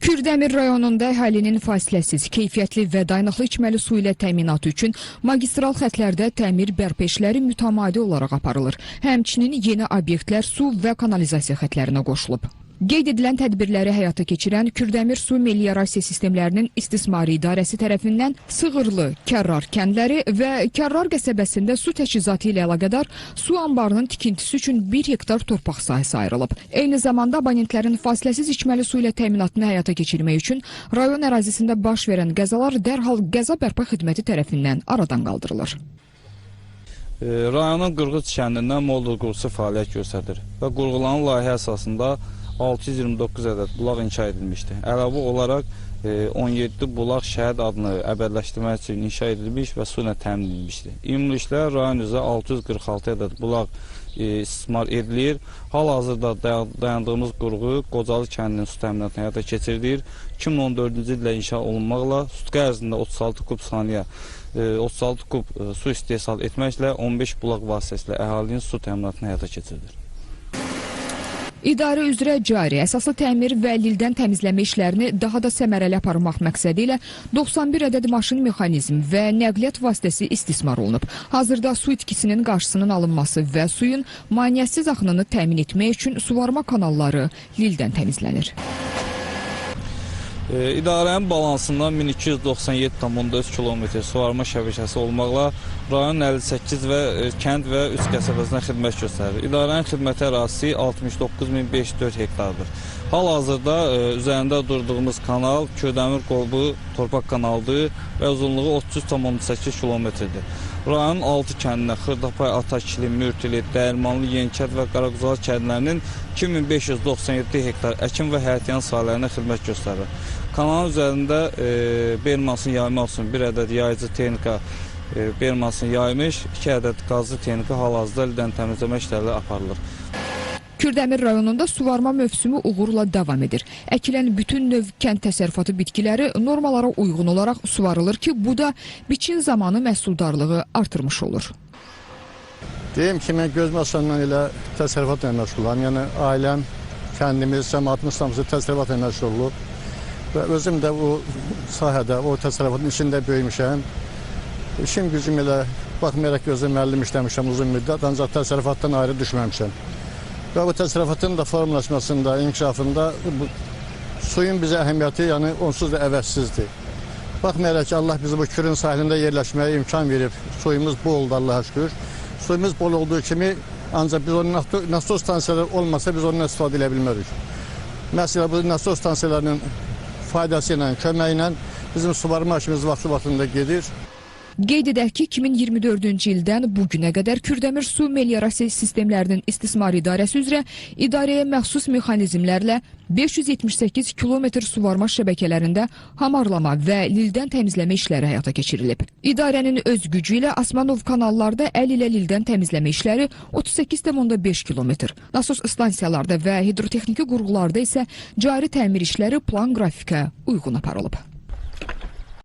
Kürdəmir rayonunda əhalinin fasiləsiz, keyfiyyətli və dayanıqlı içməli su ilə təminatı üçün magistral xətlərdə təmir bərpa işləri mütəmadi olaraq aparılır. Həmçinin yeni obyektlər su və kanalizasiya xətlərinə qoşulub. Qeyd edilən tədbirləri həyata keçirən Kürdəmir su meliorasiya sistemlərinin istismarı idarəsi tərəfindən Sığırlı, Kərrar kəndləri və Kərrar qəsəbəsində su təchizatı ilə əlaqədar su anbarının tikintisi üçün 1 hektar torpaq sahəsi ayrılıb. Eyni zamanda abonentlərin fasiləsiz içməli su ilə təminatını həyata keçirmək üçün rayon ərazisində baş verən qəzalar dərhal qəza bərpa xidməti tərəfindən aradan qaldırılır. Rayonun Qırğız kəndindən Moldur qurğusu fəaliyyət göstərir və qurğulanan layihə əsasında 629 ədəd bulaq inşa edilmişdir. Əlavə olaraq 17 bulaq şəhid adını əbədləşdirmək üçün inşa edilmiş və su ilə təmin edilmişdir. Ümumilikdə rayon üzrə 646 ədəd bulaq istismar edilir. Hal-hazırda dayandığımız qurğu Qocalı kəndinin su təminatını həyata keçirilir. 2014-cü ildə inşa olunmaqla sutqa ərzində 36 kub saniyə 36 kub su istehsal etməklə 15 bulaq vasitəsilə əhalinin su təminatını həyata keçirilir. İdarə üzrə cari, əsaslı təmir və lildən təmizləmə işlərini daha da səmərəli aparmaq məqsədi ilə 91 ədəd maşın mexanizm və nəqliyyat vasitəsi istismar olunub. Hazırda su itkisinin qarşısının alınması və suyun maneəsiz axınını təmin etmək üçün suvarma kanalları lildən təmizlənir. İdarənin balansından 1297,4 km suvarma şəbəkəsi olmaqla rayon 58 və kənd və 3 qəsəbəsinə xidmət göstərir. İdarənin xidməti ərazisi 69.504 hektardır. Hal-hazırda üzərində durduğumuz kanal Kürdəmir qolbu torpaq kanalıdır və uzunluğu 33,8 km-dir. Rayonun 6 kəndinə Xırdapay, Atakili, Mürtili, Dəyirmanlı, Yenikət və Qaraquzal kəndlərinin 2597 hektar əkin və həyətyan sahələrinə xidmət göstərir. Kanalın üzərində Bermasın yaymaq üçün 1 ədəd yayıcı texnika Bermasın yaymış, 2 ədəd qazlı texnika hal-hazırda ildən təmizləmə işləri aparılır. Kürdəmir rayonunda suvarma mövsümü uğurla davam edir. Əkilən bütün növ kənd təsərrüfatı bitkiləri normalara uyğun olaraq suvarılır ki, bu da biçin zamanı məhsuldarlığı artırmış olur. Deyim ki, mən göz məşğuliyyətindən elə təsərrüfatla məşğulam. Yəni ailəm, kəndimiz, cəmaatımız hamısı təsərrüfatla məşğul olub. Və özüm də o sahədə, o təsərrüfatın içində böyümüşəm. İşim gücüm elə baxmayaraq ki, özüm müəllim işləmişəm uzun müddət, ancaq təsərrüfatdan ayrı düşməmişəm. Və bu təsərrüfatın da formalaşmasında, inkişafında suyun bizə əhəmiyyəti yəni onsuz da əvəzsizdir. Baxmayaraq ki, Allah bizi bu Kürün sahilində yerləşməyə imkan verib, suyumuz boldur Allah'a şükür. Suyumuz bol olduğu kimi ancaq biz onun nasos stansiyaları olmasa biz ondan istifadə edə bilmərik. Məsələn, bu nasos stansiyalarının faydası ilə, köməyi ilə bizim suvarma işimiz vaxtında gedir. Qeyd edək ki, 2024-cü ildən bu günə qədər Kürdəmir su meliorasiya sistemlərinin istismar idarəsi üzrə idarəyə məxsus mexanizmlərlə 578 kilometr suvarma şəbəkələrində hamarlama və lildən təmizləmə işləri həyata keçirilib. İdarənin öz gücü ilə Asmanov kanallarda əl ilə lildən təmizləmə işləri 38,5 kilometr, nasos stansiyalarda və hidrotexniki qurğularda isə cari təmir işləri plan qrafikə uyğun aparılıb.